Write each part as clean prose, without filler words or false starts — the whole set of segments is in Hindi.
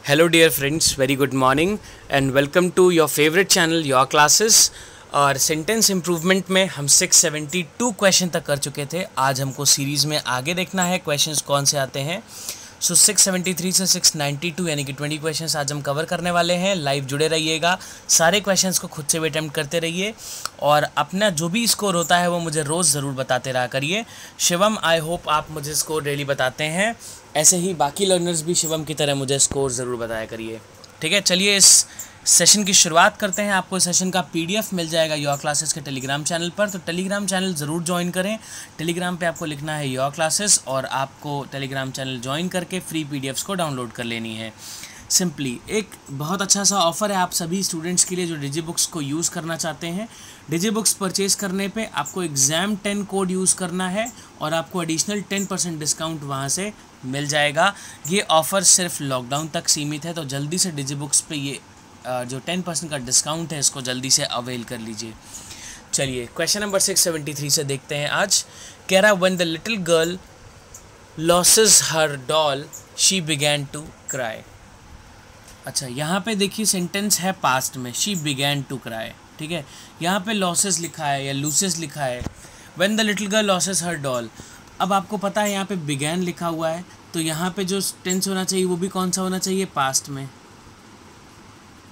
Hello dear friends, very good morning and welcome to your favorite channel Your Classes। और सेंटेंस इम्प्रूवमेंट में हम 672 क्वेश्चन तक कर चुके थे। आज हमको सीरीज़ में आगे देखना है क्वेश्चंस कौन से आते हैं। 673 से 692 यानी कि 20 क्वेश्चंस आज हम कवर करने वाले हैं। लाइव जुड़े रहिएगा, सारे क्वेश्चंस को खुद से भी अटेम्प्ट करते रहिए और अपना जो भी स्कोर होता है वो मुझे रोज़ ज़रूर बताते रहा करिए। शिवम, आई होप आप मुझे स्कोर डेली बताते हैं, ऐसे ही बाकी लर्नर्स भी शिवम की तरह मुझे स्कोर ज़रूर बताया करिए। ठीक है, चलिए इस सेशन की शुरुआत करते हैं। आपको इस सेशन का पीडीएफ मिल जाएगा योर क्लासेस के टेलीग्राम चैनल पर, तो टेलीग्राम चैनल ज़रूर ज्वाइन करें। टेलीग्राम पे आपको लिखना है योर क्लासेस और आपको टेलीग्राम चैनल ज्वाइन करके फ्री पीडीएफ्स को डाउनलोड कर लेनी है। सिंपली एक बहुत अच्छा सा ऑफ़र है आप सभी स्टूडेंट्स के लिए जो डिजी बुक्स को यूज़ करना चाहते हैं। डिजी बुक्स परचेज करने पे आपको एग्ज़ाम 10 कोड यूज़ करना है और आपको एडिशनल 10% डिस्काउंट वहाँ से मिल जाएगा। ये ऑफ़र सिर्फ लॉकडाउन तक सीमित है, तो जल्दी से डिजी बुक्स पे ये जो 10% का डिस्काउंट है इसको जल्दी से अवेल कर लीजिए। चलिए क्वेश्चन नंबर 673 से देखते हैं। आज कह रहा when the little girl loses her doll she began to cry. अच्छा, यहाँ पे देखिए सेंटेंस है पास्ट में, शी बिगैन टू क्राई। ठीक है, यहाँ पे लॉसेस लिखा है या लूसेस लिखा है। When the little girl loses her doll, अब आपको पता है यहाँ पे बिगैन लिखा हुआ है, तो यहाँ पे जो टेंस होना चाहिए वो भी कौन सा होना चाहिए, पास्ट में,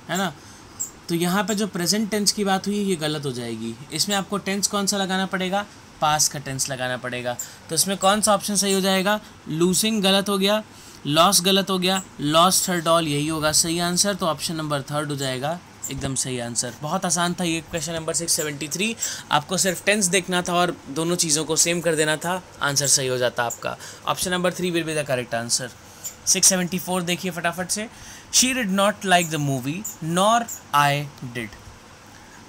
है ना। तो यहाँ पे जो प्रेजेंट टेंस की बात हुई ये गलत हो जाएगी। इसमें आपको टेंस कौन सा लगाना पड़ेगा, पास्ट का टेंस लगाना पड़ेगा। तो इसमें कौन सा ऑप्शन सही हो जाएगा, लूसिंग गलत हो गया, लॉस गलत हो गया, लॉस्ट हर डॉल यही होगा सही आंसर। तो ऑप्शन नंबर 3 हो जाएगा एकदम सही आंसर। बहुत आसान था ये क्वेश्चन नंबर 673। आपको सिर्फ टेंस देखना था और दोनों चीज़ों को सेम कर देना था, आंसर सही हो जाता आपका। Option number 3 will be the correct answer. 674 देखिए फटाफट से। She did not like the movie nor I did.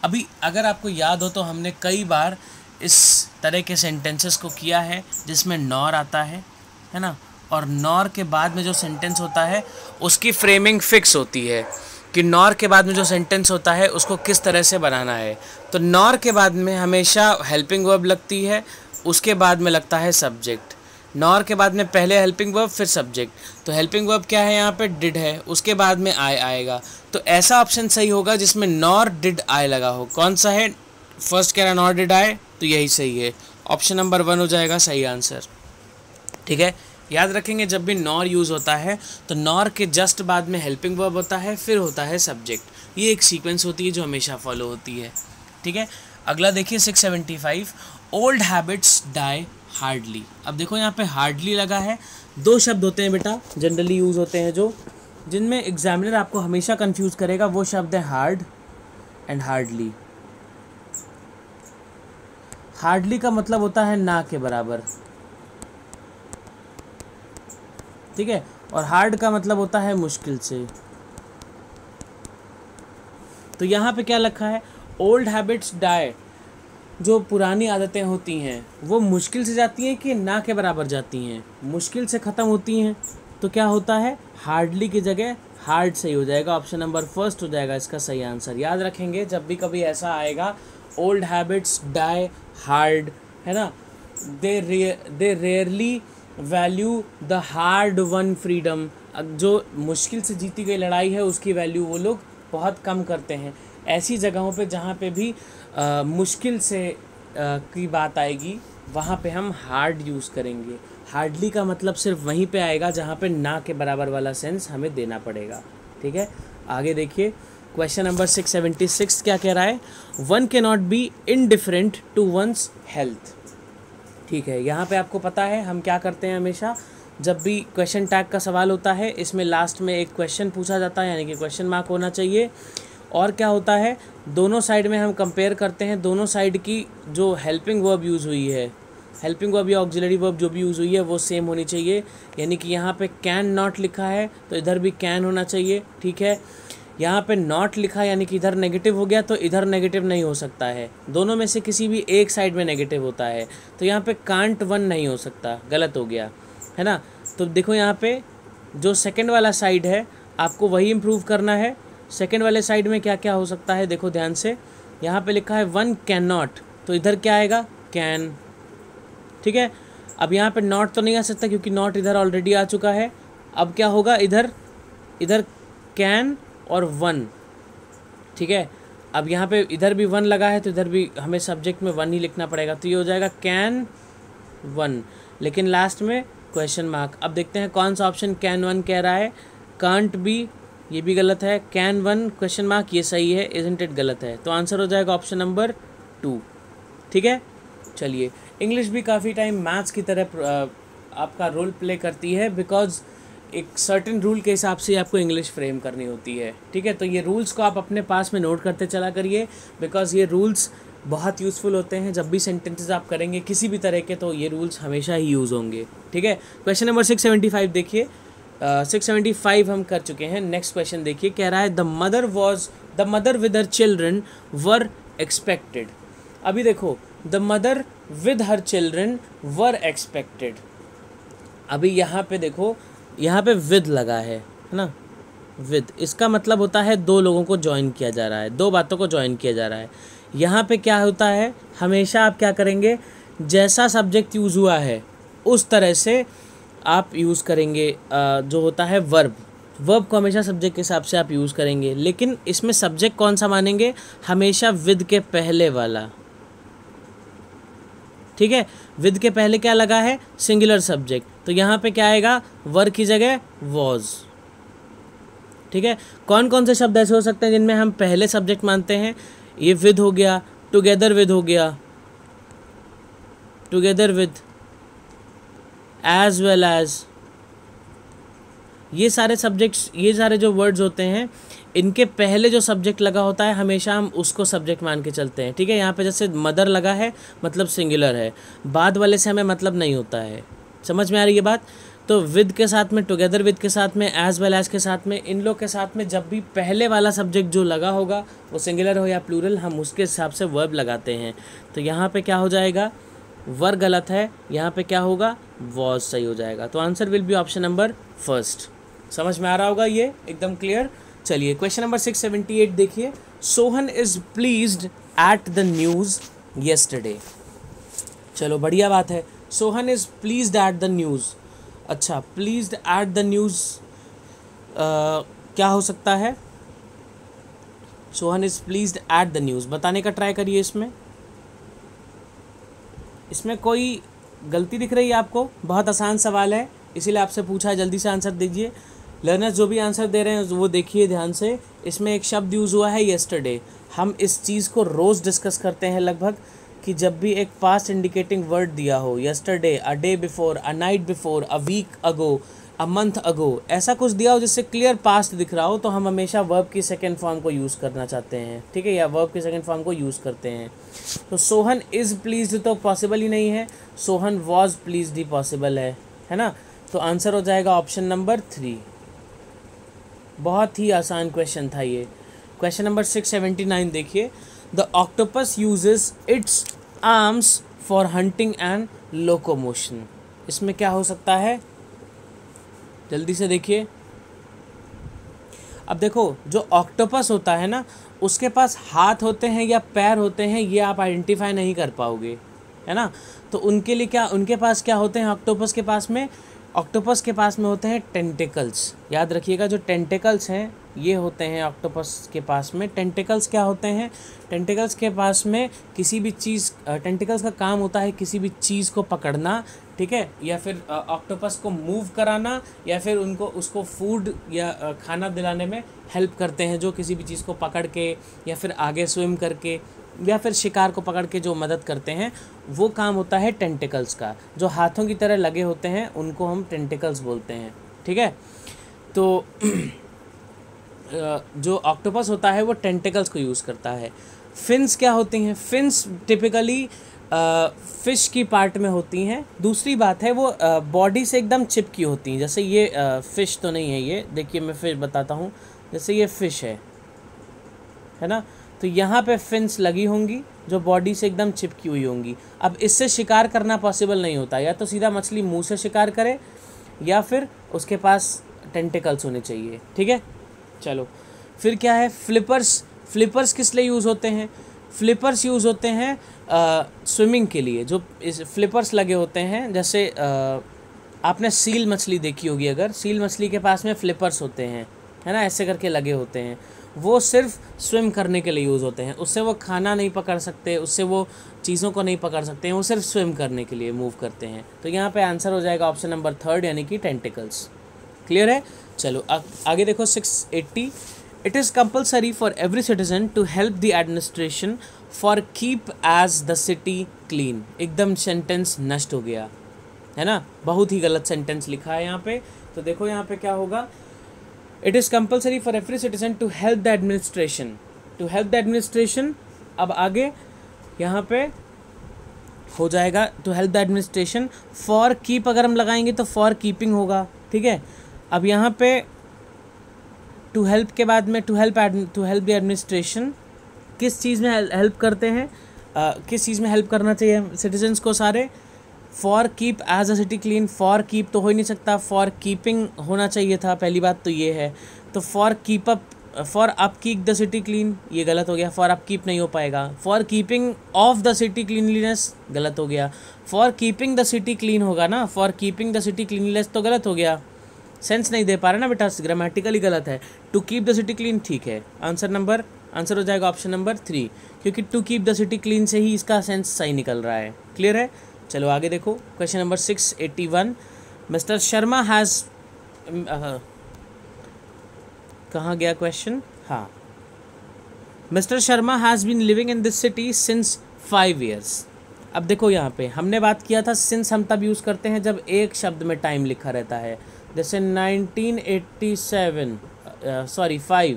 अभी अगर आपको याद हो तो हमने कई बार इस तरह के सेंटेंसेस को किया है जिसमें नॉर आता है ना, और नॉर के बाद में जो सेंटेंस होता है उसकी फ्रेमिंग फिक्स होती है कि नॉर के बाद में जो सेंटेंस होता है उसको किस तरह से बनाना है। तो नॉर के बाद में हमेशा हेल्पिंग वर्ब लगती है, उसके बाद में लगता है सब्जेक्ट। नॉर के बाद में पहले हेल्पिंग वर्ब फिर सब्जेक्ट। तो हेल्पिंग वर्ब क्या है यहाँ पे, डिड है, उसके बाद में आई आएगा। तो ऐसा ऑप्शन सही होगा जिसमें नॉर डिड आई लगा हो। कौन सा है, फर्स्ट कह रहा नॉर डिड आई, तो यही सही है। ऑप्शन नंबर 1 हो जाएगा सही आंसर। ठीक है, याद रखेंगे जब भी नॉर यूज़ होता है तो नॉर के जस्ट बाद में हेल्पिंग वर्ब होता है, फिर होता है सब्जेक्ट। ये एक सीक्वेंस होती है जो हमेशा फॉलो होती है। ठीक है, अगला देखिए 675। Old habits die hardly. अब देखो यहाँ पे हार्डली लगा है। 2 शब्द होते हैं बेटा जनरली यूज़ होते हैं जो जिनमें एग्जामिनर आपको हमेशा कंफ्यूज करेगा, वो शब्द है हार्ड एंड हार्डली। हार्डली का मतलब होता है ना के बराबर, ठीक है, और हार्ड का मतलब होता है मुश्किल से। तो यहाँ पे क्या लिखा है, ओल्ड हैबिट्स डाई, जो पुरानी आदतें होती हैं वो मुश्किल से जाती हैं कि ना के बराबर जाती हैं, मुश्किल से ख़त्म होती हैं। तो क्या होता है, हार्डली की जगह हार्ड सही हो जाएगा। ऑप्शन नंबर 1 हो जाएगा इसका सही आंसर। याद रखेंगे जब भी कभी ऐसा आएगा ओल्ड हैबिट्स डाई हार्ड, है ना, they rarely value the hard won freedom. जो मुश्किल से जीती गई लड़ाई है उसकी वैल्यू वो लोग बहुत कम करते हैं। ऐसी जगहों पे जहाँ पे भी मुश्किल से की बात आएगी वहाँ पे हम हार्ड यूज़ करेंगे। हार्डली का मतलब सिर्फ वहीं पे आएगा जहाँ पे ना के बराबर वाला सेंस हमें देना पड़ेगा। ठीक है, आगे देखिए क्वेश्चन नंबर 676 क्या कह रहा है, one can not be indifferent to one's health. ठीक है, यहाँ पे आपको पता है हम क्या करते हैं, हमेशा जब भी क्वेश्चन टैग का सवाल होता है इसमें लास्ट में एक क्वेश्चन पूछा जाता है, यानी कि क्वेश्चन मार्क होना चाहिए। और क्या होता है, दोनों साइड में हम कंपेयर करते हैं, दोनों साइड की जो हेल्पिंग वर्ब यूज़ हुई है, हेल्पिंग वर्ब या ऑक्सिलरी वर्ब जो भी यूज़ हुई है वो सेम होनी चाहिए। यानी कि यहाँ पे कैन नॉट लिखा है तो इधर भी कैन होना चाहिए। ठीक है, यहाँ पे नॉट लिखा यानी कि इधर नेगेटिव हो गया तो इधर नेगेटिव नहीं हो सकता है, दोनों में से किसी भी एक साइड में नेगेटिव होता है। तो यहाँ पे कांट वन नहीं हो सकता, गलत हो गया, है ना। तो देखो यहाँ पे जो सेकंड वाला साइड है आपको वही इम्प्रूव करना है। सेकंड वाले साइड में क्या क्या हो सकता है, देखो ध्यान से, यहाँ पे लिखा है वन कैन नॉट, तो इधर क्या आएगा, कैन। ठीक है, अब यहाँ पे नॉट तो नहीं आ सकता क्योंकि नॉट इधर ऑलरेडी आ चुका है। अब क्या होगा, इधर कैन और वन, ठीक है। अब यहाँ पे इधर भी वन लगा है तो इधर भी हमें सब्जेक्ट में वन ही लिखना पड़ेगा, तो ये हो जाएगा कैन वन, लेकिन लास्ट में क्वेश्चन मार्क। अब देखते हैं कौन सा ऑप्शन कैन वन कह रहा है। कांट बी, ये भी गलत है। कैन वन क्वेश्चन मार्क, ये सही है। इजंट इट गलत है। तो आंसर हो जाएगा ऑप्शन नंबर 2, ठीक है। चलिए, इंग्लिश भी काफ़ी टाइम मैथ्स की तरह आपका रोल प्ले करती है, बिकॉज एक सर्टेन रूल के हिसाब से आपको इंग्लिश फ्रेम करनी होती है, ठीक है। तो ये रूल्स को आप अपने पास में नोट करते चला करिए, बिकॉज ये रूल्स बहुत यूज़फुल होते हैं। जब भी सेंटेंसेस आप करेंगे किसी भी तरह के, तो ये रूल्स हमेशा ही यूज़ होंगे, ठीक है। क्वेश्चन नंबर 675 देखिए, 675 हम कर चुके हैं। नेक्स्ट क्वेश्चन देखिए, कह रहा है the mother with her children were expected. अभी देखो, the mother with her children were expected. अभी यहाँ पे देखो, यहाँ पे विद लगा है ना, विद, इसका मतलब होता है दो लोगों को ज्वाइन किया जा रहा है, दो बातों को ज्वाइन किया जा रहा है। यहाँ पे क्या होता है, हमेशा आप क्या करेंगे, जैसा सब्जेक्ट यूज़ हुआ है उस तरह से आप यूज़ करेंगे। जो होता है वर्ब को हमेशा सब्जेक्ट के हिसाब से आप यूज़ करेंगे, लेकिन इसमें सब्जेक्ट कौन सा मानेंगे, हमेशा विद के पहले वाला, ठीक है। विद के पहले क्या लगा है, सिंगुलर सब्जेक्ट, तो यहाँ पे क्या आएगा, वर की जगह वॉज, ठीक है। कौन कौन से शब्द ऐसे हो सकते हैं जिनमें हम पहले सब्जेक्ट मानते हैं, ये विद हो गया, टुगेदर विद हो गया, together with, as well as, ये सारे सब्जेक्ट्स, ये सारे जो वर्ड्स होते हैं, इनके पहले जो सब्जेक्ट लगा होता है हमेशा हम उसको सब्जेक्ट मान के चलते हैं, ठीक है। यहाँ पे जैसे मदर लगा है मतलब सिंगुलर है, बाद वाले से हमें मतलब नहीं होता है। समझ में आ रही है बात। तो विद के साथ में, टुगेदर विद के साथ में, एज वेल एज के साथ में, इन लोग के साथ में जब भी पहले वाला सब्जेक्ट जो लगा होगा वो सिंगुलर हो या प्लूरल, हम उसके हिसाब से वर्ब लगाते हैं। तो यहाँ पे क्या हो जाएगा, वर गलत है, यहाँ पे क्या होगा, वॉज सही हो जाएगा। तो answer will be option number first. समझ में आ रहा होगा ये, एकदम क्लियर। चलिए, क्वेश्चन नंबर 678 देखिए, Sohan is pleased at the news yesterday. चलो, बढ़िया बात है। Sohan is pleased at the news. अच्छा, प्लीज्ड एट द न्यूज़ क्या हो सकता है, Sohan is pleased at the news, बताने का ट्राई करिए। इसमें कोई गलती दिख रही है आपको? बहुत आसान सवाल है, इसीलिए आपसे पूछा है, जल्दी से आंसर दीजिए। लर्नर्स जो भी आंसर दे रहे हैं वो देखिए ध्यान से। इसमें एक शब्द यूज़ हुआ है येस्टरडे। हम इस चीज़ को रोज़ डिस्कस करते हैं लगभग, कि जब भी एक पास्ट इंडिकेटिंग वर्ड दिया हो, yesterday, a day before, a night before, a week ago, a month ago, ऐसा कुछ दिया हो जिससे क्लियर पास्ट दिख रहा हो, तो हम हमेशा वर्ब की सेकेंड फॉर्म को यूज़ करना चाहते हैं, ठीक है, या वर्ब की सेकेंड फॉर्म को यूज़ करते हैं। तो सोहन इज़ प्लीज्ड तो पॉसिबल ही नहीं है, Sohan was pleased he possible है ना। तो आंसर हो जाएगा ऑप्शन नंबर 3। बहुत ही आसान क्वेश्चन था ये। क्वेश्चन नंबर 679 देखिए, the octopus uses it's arms for hunting and locomotion. इसमें क्या हो सकता है, जल्दी से देखिए। अब देखो, जो ऑक्टोपस होता है ना, उसके पास हाथ होते हैं या पैर होते हैं, ये आप आइडेंटिफाई नहीं कर पाओगे, है ना। तो उनके लिए क्या, उनके पास क्या होते हैं, ऑक्टोपस के पास में होते हैं टेंटिकल्स। याद रखिएगा, जो टेंटिकल्स हैं ये होते हैं ऑक्टोपस के पास में। टेंटिकल्स क्या होते हैं, टेंटिकल्स के पास में किसी भी चीज़, टेंटिकल्स का काम होता है किसी भी चीज़ को पकड़ना, ठीक है, या फिर ऑक्टोपस को मूव कराना, या फिर उसको फूड या खाना दिलाने में हेल्प करते हैं, जो किसी भी चीज़ को पकड़ के या फिर आगे स्विम करके या फिर शिकार को पकड़ के जो मदद करते हैं, वो काम होता है टेंटिकल्स का। जो हाथों की तरह लगे होते हैं उनको हम टेंटिकल्स बोलते हैं, ठीक है। तो जो ऑक्टोपस होता है वो टेंटिकल्स को यूज़ करता है। फिन्स क्या होती हैं, फिन्स टिपिकली फ़िश की पार्ट में होती हैं। दूसरी बात है, वो बॉडी से एकदम चिपकी होती हैं। जैसे ये फ़िश तो नहीं है, ये देखिए मैं फिर बताता हूँ। जैसे ये फ़िश है ना, तो यहाँ पे फिन्स लगी होंगी जो बॉडी से एकदम चिपकी हुई होंगी। अब इससे शिकार करना पॉसिबल नहीं होता, या तो सीधा मछली मुंह से शिकार करे या फिर उसके पास टेंटिकल्स होने चाहिए, ठीक है। चलो, फिर क्या है, फ्लिपर्स किस लिए यूज़ होते हैं, फ्लिपर्स यूज़ होते हैं स्विमिंग के लिए। जो इस फ्लिपर्स लगे होते हैं, जैसे आपने सील मछली देखी होगी, अगर सील मछली के पास में फ्लिपर्स होते हैं, है ना, ऐसे करके लगे होते हैं, वो सिर्फ स्विम करने के लिए यूज़ होते हैं। उससे वो खाना नहीं पकड़ सकते, उससे वो चीज़ों को नहीं पकड़ सकते हैं, वो सिर्फ स्विम करने के लिए मूव करते हैं। तो यहाँ पे आंसर हो जाएगा ऑप्शन नंबर 3 यानी कि टेंटिकल्स। क्लियर है? चलो आगे देखो 680। It is compulsory for every citizen to help the administration for keep as the city clean. एकदम सेंटेंस नष्ट हो गया, है ना, बहुत ही गलत सेंटेंस लिखा है यहाँ पे। तो देखो यहाँ पे क्या होगा, it is compulsory for every citizen to help the administration, to help the administration. अब आगे यहाँ पे हो जाएगा to help the administration, for keep अगर हम लगाएंगे तो फॉर कीपिंग होगा, ठीक है। अब यहाँ पे टू हेल्प के बाद में टू हेल्प द एडमिनिस्ट्रेशन किस चीज़ में हेल्प करते हैं, किस चीज़ में हेल्प करना चाहिए सिटीजन्स को सारे। For keep as a city clean, for keep तो हो ही नहीं सकता, फॉर कीपिंग होना चाहिए था, पहली बात तो ये है। तो for keep up, for up keep the city clean, ये गलत हो गया, फॉर अप कीप नहीं हो पाएगा। For keeping of the city cleanliness गलत हो गया, for keeping the city clean होगा ना, for keeping the city cleanliness तो गलत हो गया, सेंस नहीं दे पा रहा ना बेटा, ग्रामेटिकली गलत है। To keep the city clean ठीक है, आंसर हो जाएगा ऑप्शन नंबर 3, क्योंकि to keep the city clean से ही इसका सेंस सही निकल रहा है। क्लियर है? चलो आगे देखो question number 681। Mister Sharma has, कहाँ गया क्वेश्चन, हाँ, mister Sharma has been living in this city since 5 years। अब देखो यहाँ पे हमने बात किया था सिंस हम तब यूज़ करते हैं जब एक शब्द में टाइम लिखा रहता है, जैसे 1987 सॉरी 5,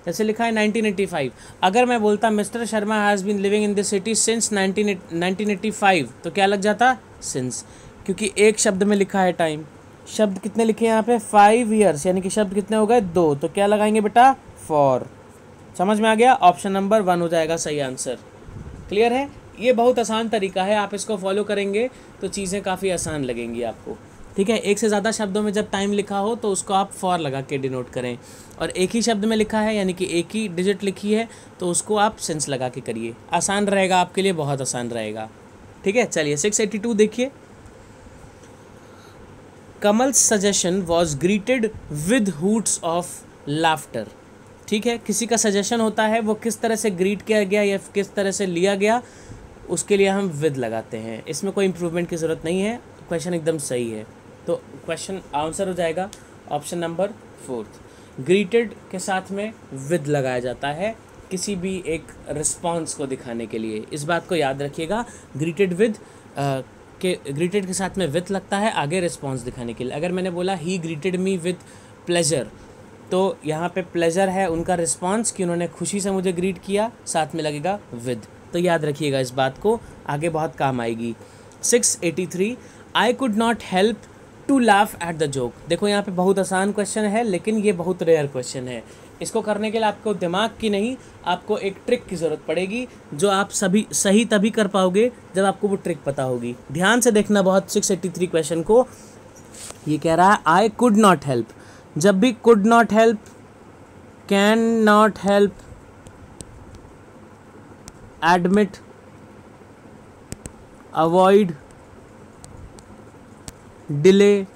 जैसे लिखा है 1985। अगर मैं बोलता mister Sharma has been living in this city since 1985 तो क्या लग जाता, सिंस, क्योंकि एक शब्द में लिखा है टाइम। शब्द कितने लिखे हैं यहाँ पे, 5 years, यानी कि शब्द कितने हो गए, 2, तो क्या लगाएंगे बेटा, फॉर। समझ में आ गया? ऑप्शन नंबर 1 हो जाएगा सही आंसर। क्लियर है? ये बहुत आसान तरीका है, आप इसको फॉलो करेंगे तो चीज़ें काफ़ी आसान लगेंगी आपको, ठीक है। एक से ज़्यादा शब्दों में जब टाइम लिखा हो तो उसको आप फॉर लगा के डिनोट करें, और एक ही शब्द में लिखा है यानी कि एक ही डिजिट लिखी है तो उसको आप सिंस लगा के करिए, आसान रहेगा आपके लिए, बहुत आसान रहेगा, ठीक है। चलिए 682 देखिए। Kamal suggestion was greeted with hoots of laughter. ठीक है, किसी का सजेशन होता है, वो किस तरह से ग्रीट किया गया या किस तरह से लिया गया, उसके लिए हम विद लगाते हैं। इसमें कोई इम्प्रूवमेंट की ज़रूरत नहीं है, क्वेश्चन एकदम सही है। तो क्वेश्चन आंसर हो जाएगा ऑप्शन नंबर 4, ग्रीटेड के साथ में विद लगाया जाता है किसी भी एक रिस्पॉन्स को दिखाने के लिए। इस बात को याद रखिएगा, ग्रीटेड विद ग्रीटेड के साथ में विद लगता है आगे रिस्पॉन्स दिखाने के लिए। अगर मैंने बोला ही ग्रीटेड मी विद प्लेजर, तो यहाँ पे प्लेजर है उनका रिस्पॉन्स कि उन्होंने खुशी से मुझे ग्रीट किया, साथ में लगेगा विद। तो याद रखिएगा इस बात को, आगे बहुत काम आएगी। 683 I could not help to laugh at the joke. देखो यहाँ पे बहुत आसान क्वेश्चन है, लेकिन ये बहुत रेयर क्वेश्चन है। इसको करने के लिए आपको दिमाग की नहीं, आपको एक ट्रिक की ज़रूरत पड़ेगी, जो आप सही तभी कर पाओगे जब आपको वो ट्रिक पता होगी। ध्यान से देखना बहुत 683 क्वेश्चन को। ये कह रहा है आई कुड नॉट हेल्प, जब भी could not help, can not help, admit, avoid, delay,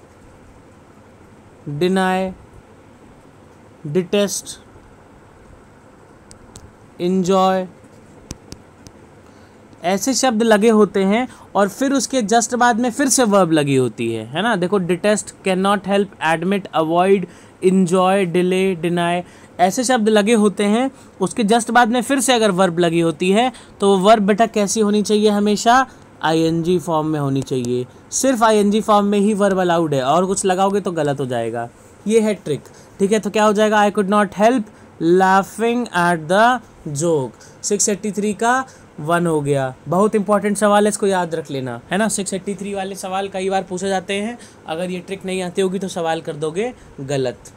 deny, detest, enjoy, ऐसे शब्द लगे होते हैं और फिर उसके जस्ट बाद में फिर से वर्ब लगी होती है ना। देखो detest, can not help, admit, avoid, enjoy, delay, deny, ऐसे शब्द लगे होते हैं, उसके जस्ट बाद में फिर से अगर वर्ब लगी होती है तो वर्ब बेटा कैसी होनी चाहिए, हमेशा आईएनजी फॉर्म में होनी चाहिए। सिर्फ आईएनजी फॉर्म में ही वर्ब अलाउड है, और कुछ लगाओगे तो गलत हो जाएगा। ये है ट्रिक, ठीक है। तो क्या हो जाएगा, आई could not help laughing at the joke. 683 का 1 हो गया। बहुत इंपॉर्टेंट सवाल है, इसको याद रख लेना, है ना। 683 वाले सवाल कई बार पूछे जाते हैं, अगर ये ट्रिक नहीं आती होगी तो सवाल कर दोगे गलत,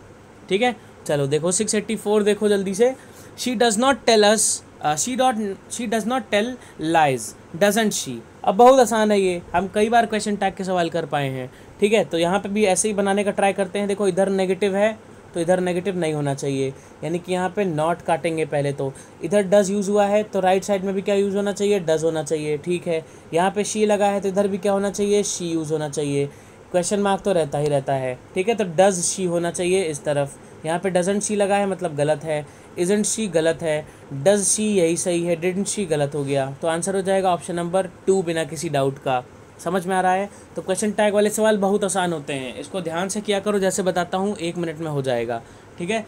ठीक है। चलो देखो 684 देखो जल्दी से। She does not tell us, she does not tell lies, doesn't she. अब बहुत आसान है ये, हम कई बार क्वेश्चन टैग के सवाल कर पाए हैं, ठीक है। तो यहाँ पे भी ऐसे ही बनाने का ट्राई करते हैं। देखो इधर नेगेटिव है तो इधर नेगेटिव नहीं होना चाहिए, यानी कि यहाँ पे नॉट काटेंगे पहले। तो इधर डज़ यूज़ हुआ है तो राइट साइड में भी क्या यूज़ होना चाहिए, डज़ होना चाहिए, ठीक है। यहाँ पे शी लगा है तो इधर भी क्या होना चाहिए, शी यूज़ होना चाहिए। क्वेश्चन मार्क तो रहता ही रहता है, ठीक है। तो डज शी होना चाहिए इस तरफ, यहाँ पे डजंट शी लगा है मतलब गलत है, इजंट शी गलत है, डज शी यही सही है, डिडंट शी गलत हो गया। तो आंसर हो जाएगा ऑप्शन नंबर 2 बिना किसी डाउट का। समझ में आ रहा है? तो क्वेश्चन टैग वाले सवाल बहुत आसान होते हैं, इसको ध्यान से किया करो, जैसे बताता हूँ 1 मिनट में हो जाएगा, ठीक है।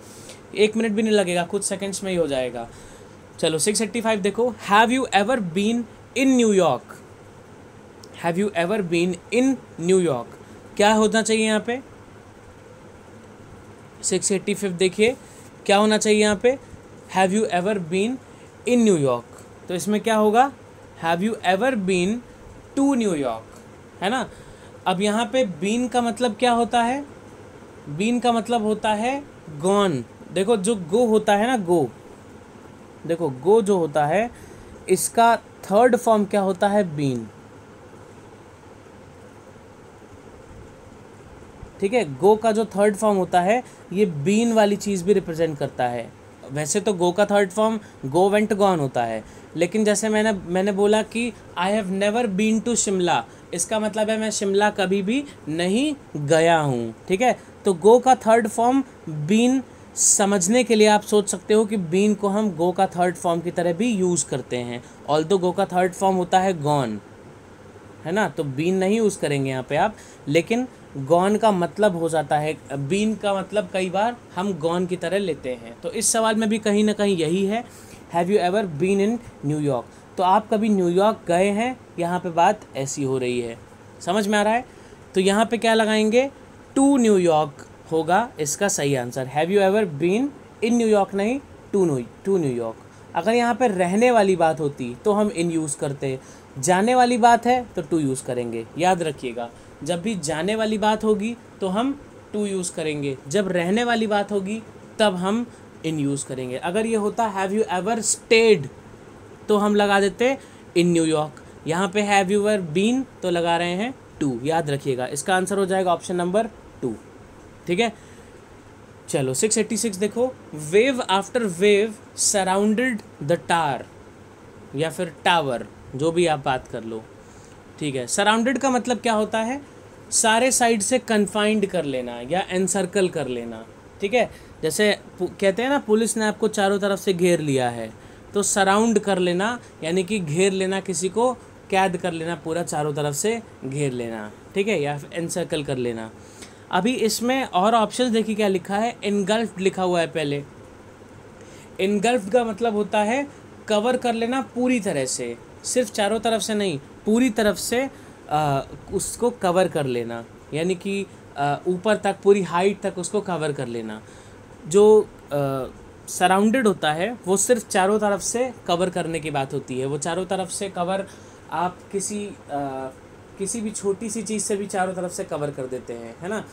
1 मिनट भी नहीं लगेगा, कुछ सेकंड्स में ही हो जाएगा। चलो 685 देखो, have you ever been in New York, have you ever been in New York, क्या होना चाहिए यहाँ पे? 685 देखिए, क्या होना चाहिए यहाँ पे? Have you ever been in New York, तो इसमें क्या होगा? Have you ever been to New York, है ना। अब यहाँ पे बीन का मतलब क्या होता है? बीन का मतलब होता है गॉन। देखो जो गो होता है ना, गो, देखो गो जो होता है इसका थर्ड फॉर्म क्या होता है? बीन, ठीक है। गो का जो थर्ड फॉर्म होता है ये बीन वाली चीज़ भी रिप्रेजेंट करता है। वैसे तो गो का third form go went gone होता है, लेकिन जैसे मैंने बोला कि I have never been to Shimla, इसका मतलब है मैं शिमला कभी भी नहीं गया हूँ, ठीक है। तो गो का थर्ड फॉर्म बीन समझने के लिए आप सोच सकते हो कि बीन को हम गो का थर्ड फॉर्म की तरह भी यूज़ करते हैं, ऑल्दो गो का थर्ड फॉर्म होता है गॉन, है ना। तो बीन नहीं यूज़ करेंगे यहाँ पे आप, लेकिन गॉन का मतलब हो जाता है, बीन का मतलब कई बार हम गॉन की तरह लेते हैं। तो इस सवाल में भी कहीं ना कहीं यही है, have you ever been in New York, तो आप कभी न्यूयॉर्क गए हैं, यहाँ पे बात ऐसी हो रही है। समझ में आ रहा है? तो यहाँ पे क्या लगाएंगे? टू न्यूयॉर्क होगा इसका सही answer. Have you ever been in New York नहीं, टू न्यूयॉर्क। अगर यहाँ पे रहने वाली बात होती तो हम इन यूज़ करते, जाने वाली बात है तो टू यूज़ करेंगे। याद रखिएगा, जब भी जाने वाली बात होगी तो हम टू यूज़ करेंगे, जब रहने वाली बात होगी तब हम इन यूज़ करेंगे। अगर ये होता हैव यू एवर स्टेड तो हम लगा देते इन न्यूयॉर्क, यहाँ पे हैव यू एवर बीन तो लगा रहे हैं टू। याद रखिएगा, इसका आंसर हो जाएगा ऑप्शन नंबर 2, ठीक है। चलो 686 देखो, wave after wave surrounded the tar, या फिर टावर, जो भी आप बात कर लो, ठीक है। सराउंडेड का मतलब क्या होता है? सारे साइड से कन्फाइंड कर लेना या एनसर्कल कर लेना, ठीक है। जैसे कहते हैं ना, पुलिस ने आपको चारों तरफ से घेर लिया है, तो सराउंड कर लेना यानी कि घेर लेना, किसी को कैद कर लेना, पूरा चारों तरफ से घेर लेना, ठीक है, या फिर एनसर्कल कर लेना। अभी इसमें और ऑप्शंस देखिए क्या लिखा है, इनगल्फ्ड लिखा हुआ है पहले। इनगल्फ्ड का मतलब होता है कवर कर लेना पूरी तरह से, सिर्फ चारों तरफ से नहीं, पूरी तरफ से उसको कवर कर लेना, यानी कि ऊपर तक, पूरी हाइट तक उसको कवर कर लेना। जो सराउंडेड होता है वो सिर्फ चारों तरफ से कवर करने की बात होती है। वो चारों तरफ से कवर, आप किसी भी छोटी सी चीज़ से भी चारों तरफ से कवर कर देते हैं, है ना।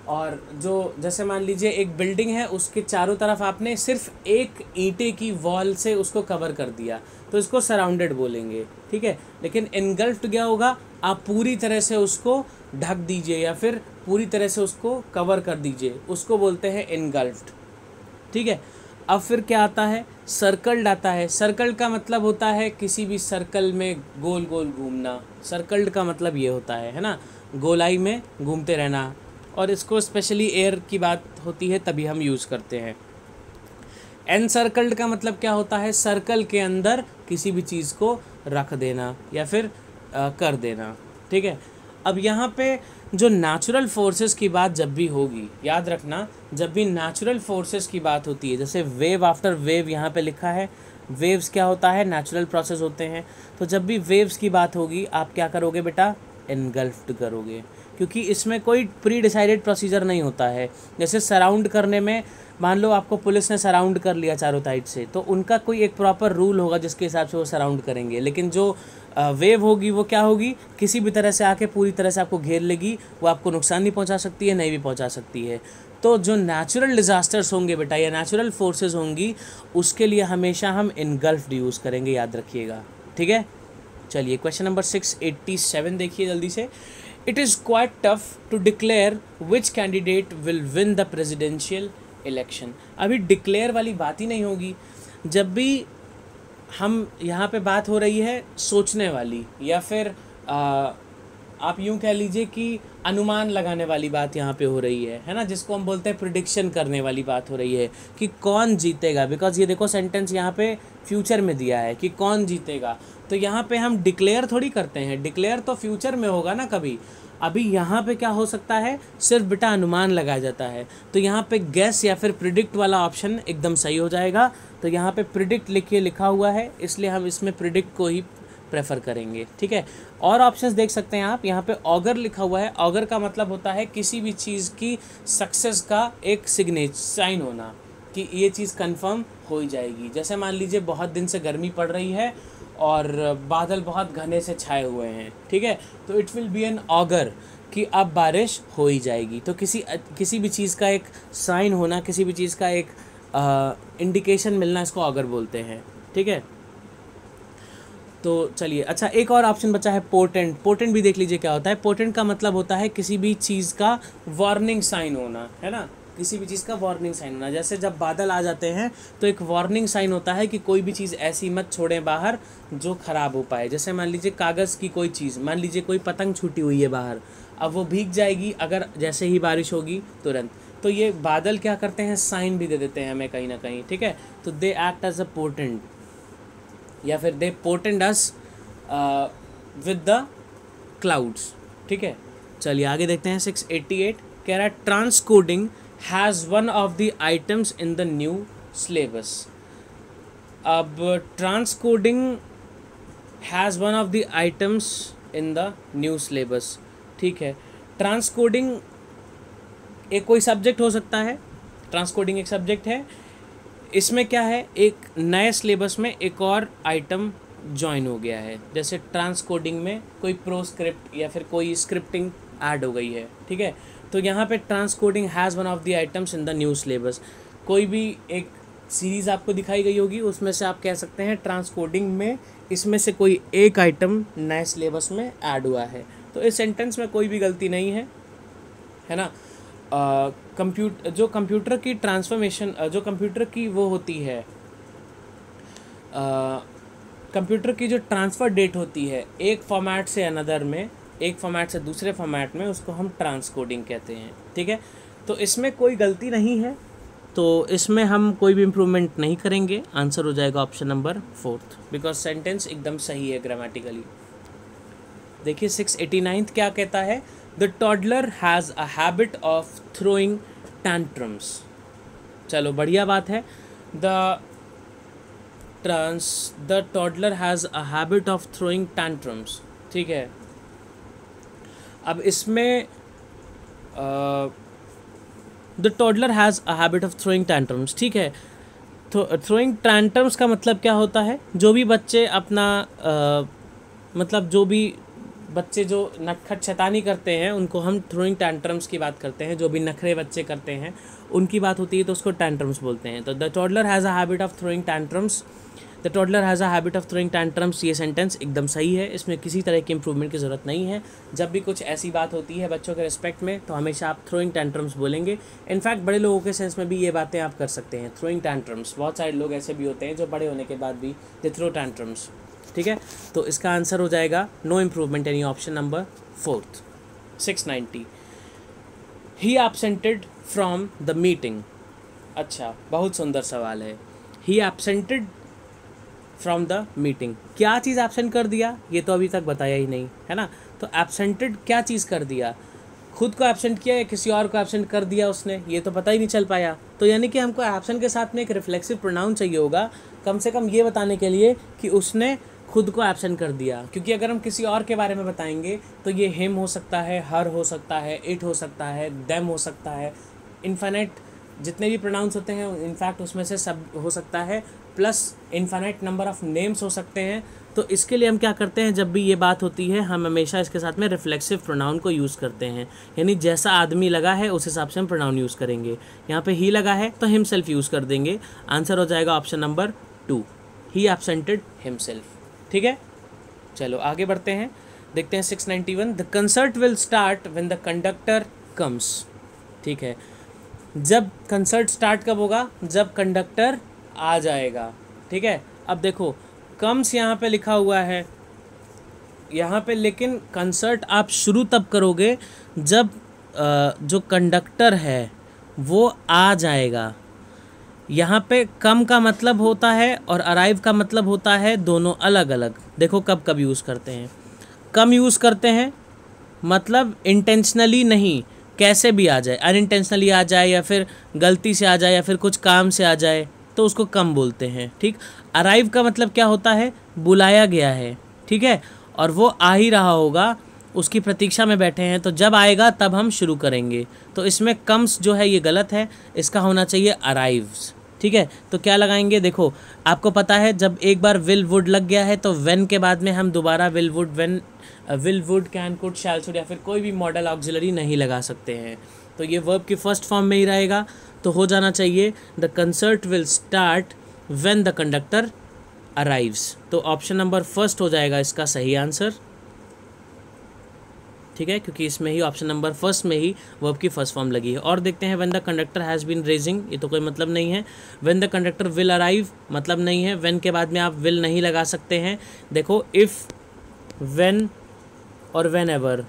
और जो जैसे मान लीजिए एक बिल्डिंग है, उसके चारों तरफ आपने सिर्फ एक ईंटे की वॉल से उसको कवर कर दिया, तो इसको सराउंडेड बोलेंगे, ठीक है। लेकिन इनगल्फ्ड क्या होगा? आप पूरी तरह से उसको ढक दीजिए या फिर पूरी तरह से उसको कवर कर दीजिए, उसको बोलते हैं इनगल्फ्ड, ठीक है। अब फिर क्या आता है? सर्कल्ड आता है। सर्कल का मतलब होता है किसी भी सर्कल में गोल गोल घूमना, सर्कल्ड का मतलब ये होता है ना, गोलाई में घूमते रहना। और इसको स्पेशली एयर की बात होती है तभी हम यूज़ करते हैं। एनसर्कल्ड का मतलब क्या होता है? सर्कल के अंदर किसी भी चीज़ को रख देना या फिर कर देना, ठीक है। अब यहाँ पे जो नेचुरल फोर्सेस की बात जब भी होगी, याद रखना, जब भी नेचुरल फोर्सेस की बात होती है, जैसे वेव आफ्टर वेव यहाँ पे लिखा है, वेव्स क्या होता है? नेचुरल प्रोसेस होते हैं। तो जब भी वेव्स की बात होगी आप क्या करोगे बेटा? इनगल्फ्ड करोगे, क्योंकि इसमें कोई प्री डिसाइडेड प्रोसीजर नहीं होता है। जैसे सराउंड करने में, मान लो आपको पुलिस ने सराउंड कर लिया चारों साइड से, तो उनका कोई एक प्रॉपर रूल होगा जिसके हिसाब से वो सराउंड करेंगे। लेकिन जो वेव होगी वो क्या होगी? किसी भी तरह से आके पूरी तरह से आपको घेर लेगी, वो आपको नुकसान नहीं पहुंचा सकती है, नहीं भी पहुंचा सकती है। तो जो नेचुरल डिज़ास्टर्स होंगे बेटा या नेचुरल फोर्सेस होंगी, उसके लिए हमेशा हम इनगल्फ्ड यूज़ करेंगे, याद रखिएगा, ठीक है। चलिए क्वेश्चन नंबर 687 देखिए जल्दी से। It is quite tough to declare which candidate will win the presidential election. अभी डिक्लेयर वाली बात ही नहीं होगी। जब भी हम यहाँ पे बात हो रही है सोचने वाली, या फिर आप यूँ कह लीजिए कि अनुमान लगाने वाली बात यहाँ पे हो रही है ना, जिसको हम बोलते हैं प्रिडिक्शन करने वाली बात हो रही है कि कौन जीतेगा। बिकॉज ये देखो सेंटेंस यहाँ पे फ्यूचर में दिया है कि कौन जीतेगा, तो यहाँ पे हम डिक्लेयर थोड़ी करते हैं, डिक्लेयर तो फ्यूचर में होगा ना कभी। अभी यहाँ पे क्या हो सकता है, सिर्फ बेटा अनुमान लगाया जाता है। तो यहाँ पे गेस या फिर प्रिडिक्ट वाला ऑप्शन एकदम सही हो जाएगा। तो यहाँ पे प्रिडिक्ट लिखा हुआ है, इसलिए हम इसमें प्रिडिक्ट को ही प्रेफर करेंगे। ठीक है, और ऑप्शंस देख सकते हैं आप, यहाँ पे ऑगर लिखा हुआ है। ऑगर का मतलब होता है किसी भी चीज़ की सक्सेस का एक साइन होना कि ये चीज़ कंफर्म हो ही जाएगी। जैसे मान लीजिए बहुत दिन से गर्मी पड़ रही है और बादल बहुत घने से छाए हुए हैं, ठीक है, तो it will be an augur कि अब बारिश हो ही जाएगी। तो किसी भी चीज़ का एक साइन होना, किसी भी चीज़ का एक इंडिकेशन मिलना, इसको ऑगर बोलते हैं। ठीक है, तो चलिए, अच्छा एक और ऑप्शन बचा है पोर्टेंट। पोर्टेंट भी देख लीजिए क्या होता है। पोर्टेंट का मतलब होता है किसी भी चीज़ का वार्निंग साइन होना, है ना, किसी भी चीज़ का वार्निंग साइन होना। जैसे जब बादल आ जाते हैं तो एक वार्निंग साइन होता है कि कोई भी चीज़ ऐसी मत छोड़ें बाहर जो ख़राब हो पाए। जैसे मान लीजिए कागज़ की कोई चीज़, मान लीजिए कोई पतंग छूटी हुई है बाहर, अब वो भीग जाएगी अगर जैसे ही बारिश होगी तुरंत। तो ये बादल क्या करते हैं, साइन भी दे देते हैं हमें कहीं ना कहीं। ठीक है, तो they act as a portent या फिर they portend us with the clouds. ठीक है, चलिए आगे देखते हैं। 688 कह रहा है transcoding has one of the items in the new syllabus. अब transcoding has one of the items in the new syllabus. ठीक है, ट्रांसकोडिंग एक कोई सब्जेक्ट हो सकता है, ट्रांसकोडिंग एक सब्जेक्ट है। इसमें क्या है, एक नए सिलेबस में एक और आइटम ज्वाइन हो गया है। जैसे ट्रांसकोडिंग में कोई प्रोस्क्रिप्ट या फिर कोई स्क्रिप्टिंग ऐड हो गई है। ठीक है, तो यहाँ पे transcoding has one of the items in the new syllabus. कोई भी एक सीरीज़ आपको दिखाई गई होगी, उसमें से आप कह सकते हैं ट्रांसकोडिंग में इसमें से कोई एक आइटम नए सिलेबस में ऐड हुआ है। तो इस सेंटेंस में कोई भी गलती नहीं है ना। जो कंप्यूटर की ट्रांसफॉर्मेशन, जो कंप्यूटर की वो होती है, कंप्यूटर की जो ट्रांसफ़र डेट होती है एक फॉर्मेट से अनदर में, एक फॉर्मेट से दूसरे फॉर्मेट में, उसको हम ट्रांसकोडिंग कहते हैं। ठीक है, तो इसमें कोई गलती नहीं है, तो इसमें हम कोई भी इम्प्रूवमेंट नहीं करेंगे। आंसर हो जाएगा ऑप्शन नंबर 4, बिकॉज सेंटेंस एकदम सही है ग्रामेटिकली। देखिए 689 क्या कहता है, the toddler has a habit of throwing tantrums. चलो बढ़िया बात है। The toddler has a habit of throwing tantrums. ठीक है, अब इसमें the toddler has a habit of throwing tantrums. ठीक है, तो थ्रोइंग टैंट्रम्स का मतलब क्या होता है, जो भी बच्चे अपना मतलब जो भी बच्चे जो नटखट शैतानी करते हैं उनको हम थ्रोइंग टैंट्रम्स की बात करते हैं। जो भी नखरे बच्चे करते हैं उनकी बात होती है तो उसको टैंट्रम्स बोलते हैं। तो the toddler has a habit of throwing tantrums, the toddler has a habit of throwing tantrums. ये सेंटेंस एकदम सही है, इसमें किसी तरह की इंप्रूवमेंट की ज़रूरत नहीं है। जब भी कुछ ऐसी बात होती है बच्चों के रिस्पेक्ट में तो हमेशा आप थ्रोइंग टैंट्रम्स बोलेंगे। इनफैक्ट बड़े लोगों के सेंस में भी ये बातें आप कर सकते हैं, थ्रोइंग टैंट्रम्स। बहुत सारे लोग ऐसे भी होते हैं जो बड़े होने के बाद भी दे थ्रो टैंट्रम्स। ठीक है, तो इसका आंसर हो जाएगा नो इम्प्रूवमेंट यानी option number 4। 690 he absented from the meeting. अच्छा, बहुत सुंदर सवाल है। He absented from the meeting, क्या चीज़ एब्सेंट कर दिया, ये तो अभी तक बताया ही नहीं है ना। तो एब्सेंटेड क्या चीज़ कर दिया, खुद को एब्सेंट किया या किसी और को एब्सेंट कर दिया उसने, ये तो पता ही नहीं चल पाया। तो यानी कि हमको एब्सेंट के साथ में एक रिफ्लेक्सिव प्रोनाउन चाहिए होगा, कम से कम ये बताने के लिए कि उसने खुद को एब्सेंट कर दिया। क्योंकि अगर हम किसी और के बारे में बताएंगे तो ये हिम हो सकता है, हर हो सकता है, इट हो सकता है, देम हो सकता है, इन्फिनिट जितने भी प्रोनाउंस होते हैं इनफैक्ट उसमें से सब हो सकता है, plus infinite number of names हो सकते हैं। तो इसके लिए हम क्या करते हैं, जब भी ये बात होती है हम हमेशा इसके साथ में रिफ्लेक्सिव प्रोनाउन को यूज़ करते हैं। यानी जैसा आदमी लगा है उस हिसाब से हम प्रोनाउन यूज़ करेंगे। यहाँ पे ही लगा है तो हिमसेल्फ यूज़ कर देंगे। आंसर हो जाएगा ऑप्शन नंबर 2, ही एब्सेंटेड हिमसेल्फ। ठीक है, चलो आगे बढ़ते हैं, देखते हैं 691 the concert will start when the conductor comes. ठीक है, जब कंसर्ट स्टार्ट कब होगा, जब कंडक्टर आ जाएगा। ठीक है, अब देखो कम्स यहाँ पे लिखा हुआ है, यहाँ पे लेकिन कंसर्ट आप शुरू तब करोगे जब जो कंडक्टर है वो आ जाएगा। यहाँ पे कम का मतलब होता है और अराइव का मतलब होता है दोनों अलग अलग। देखो कब कब यूज़ करते हैं। कम यूज़ करते हैं मतलब इंटेंशनली नहीं, कैसे भी आ जाए, अनइंटेंशनली आ जाए या फिर गलती से आ जाए या फिर कुछ काम से आ जाए तो उसको कम बोलते हैं। ठीक, अराइव का मतलब क्या होता है, बुलाया गया है, ठीक है, और वो आ ही रहा होगा, उसकी प्रतीक्षा में बैठे हैं, तो जब आएगा तब हम शुरू करेंगे। तो इसमें कम्स जो है ये गलत है, इसका होना चाहिए अराइव्स। ठीक है, तो क्या लगाएंगे, देखो आपको पता है जब एक बार विल वुड लग गया है तो व्हेन के बाद में हम दोबारा will would, when, will would, can, could, shall, should या फिर कोई भी मॉडल ऑक्सिलरी नहीं लगा सकते हैं। तो ये वर्ब की फर्स्ट फॉर्म में ही रहेगा, तो हो जाना चाहिए the concert will start when the conductor arrives. तो ऑप्शन नंबर फर्स्ट हो जाएगा इसका सही आंसर। ठीक है, क्योंकि इसमें ही ऑप्शन नंबर फर्स्ट में ही वर्ब की फर्स्ट फॉर्म लगी है। और देखते हैं when the conductor has been raising, ये तो कोई मतलब नहीं है। When the conductor will arrive मतलब नहीं है, व्हेन के बाद में आप विल नहीं लगा सकते हैं। देखो इफ़, व्हेन और व्हेन एवर,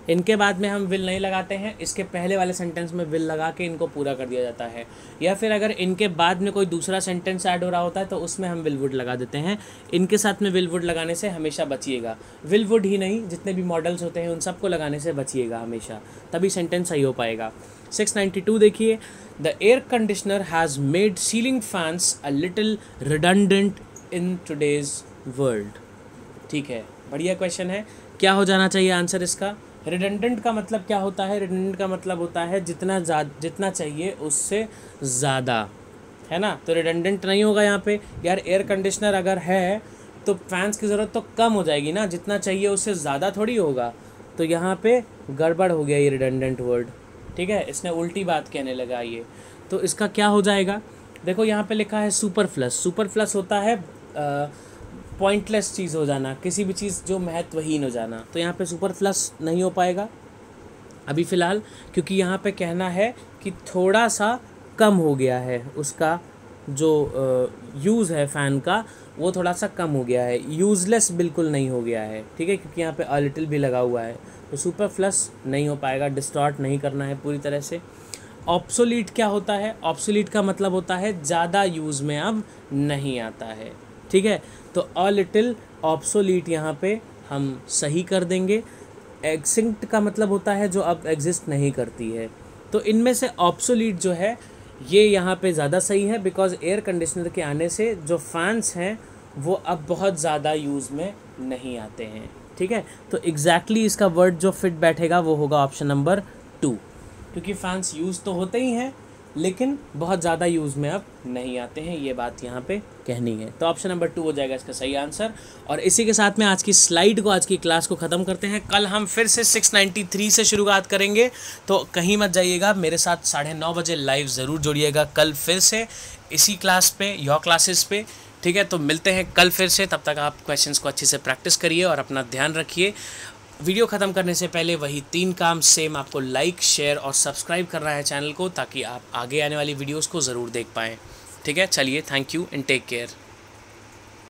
इनके बाद में हम विल नहीं लगाते हैं, इसके पहले वाले सेंटेंस में विल लगा के इनको पूरा कर दिया जाता है। या फिर अगर इनके बाद में कोई दूसरा सेंटेंस ऐड हो रहा होता है तो उसमें हम विल वुड लगा देते हैं। इनके साथ में विल वुड लगाने से हमेशा बचिएगा। विल वुड ही नहीं, जितने भी मॉडल्स होते हैं उन सबको लगाने से बचिएगा हमेशा, तभी सेंटेंस सही हो पाएगा। 692 देखिए, the air conditioner has made ceiling fans a little redundant in today's world. ठीक है, बढ़िया क्वेश्चन है। क्या हो जाना चाहिए आंसर इसका? रिडंडेंट का मतलब क्या होता है? रिडंडेंट का मतलब होता है जितना चाहिए उससे ज़्यादा, है ना। तो रिडंडेंट नहीं होगा यहाँ पे। यार एयर कंडीशनर अगर है तो फैंस की ज़रूरत तो कम हो जाएगी ना, जितना चाहिए उससे ज़्यादा थोड़ी होगा। तो यहाँ पे गड़बड़ हो गया ये रिडंडेंट वर्ड। ठीक है, इसने उल्टी बात कहने लगा ये। तो इसका क्या हो जाएगा? देखो यहाँ पे लिखा है सुपरफ्लस। सुपरफ्लस होता है पॉइंटलेस चीज़ हो जाना, किसी भी चीज़ जो महत्वहीन हो जाना। तो यहाँ पे सुपरफ्लस नहीं हो पाएगा अभी फ़िलहाल, क्योंकि यहाँ पे कहना है कि थोड़ा सा कम हो गया है, उसका जो यूज़ है फ़ैन का वो थोड़ा सा कम हो गया है, यूज़लेस बिल्कुल नहीं हो गया है। ठीक है, क्योंकि यहाँ पे अ लिटिल भी लगा हुआ है, तो सुपरफ्लस नहीं हो पाएगा, डिस्टॉर्ट नहीं करना है पूरी तरह से। ऑब्सोलीट क्या होता है? ऑब्सोलीट का मतलब होता है ज़्यादा यूज़ में अब नहीं आता है। ठीक है, तो अ लिटिल ऑब्सोलीट यहाँ पे हम सही कर देंगे। एक्सिंक्ट का मतलब होता है जो अब एग्जिस्ट नहीं करती है। तो इनमें से ऑब्सोलीट जो है ये यहाँ पे ज़्यादा सही है, बिकॉज एयर कंडीशनर के आने से जो फैंस हैं वो अब बहुत ज़्यादा यूज़ में नहीं आते हैं। ठीक है, तो एग्जैक्टली इसका वर्ड जो फिट बैठेगा वो होगा ऑप्शन नंबर 2, क्योंकि फैंस यूज़ तो होते ही हैं लेकिन बहुत ज़्यादा यूज़ में अब नहीं आते हैं, ये बात यहाँ पे कहनी है। तो ऑप्शन नंबर 2 हो जाएगा इसका सही आंसर। और इसी के साथ में आज की स्लाइड को, आज की क्लास को ख़त्म करते हैं। कल हम फिर से 693 से शुरुआत करेंगे, तो कहीं मत जाइएगा, मेरे साथ 9:30 बजे लाइव ज़रूर जुड़िएगा कल फिर से इसी क्लास पे, योर क्लासेस पे। ठीक है, तो मिलते हैं कल फिर से। तब तक आप क्वेश्चंस को अच्छे से प्रैक्टिस करिए और अपना ध्यान रखिए। वीडियो ख़त्म करने से पहले वही 3 काम सेम, आपको लाइक, शेयर और सब्सक्राइब करना है चैनल को, ताकि आप आगे आने वाली वीडियोस को ज़रूर देख पाएँ। ठीक है, चलिए, thank you and take care.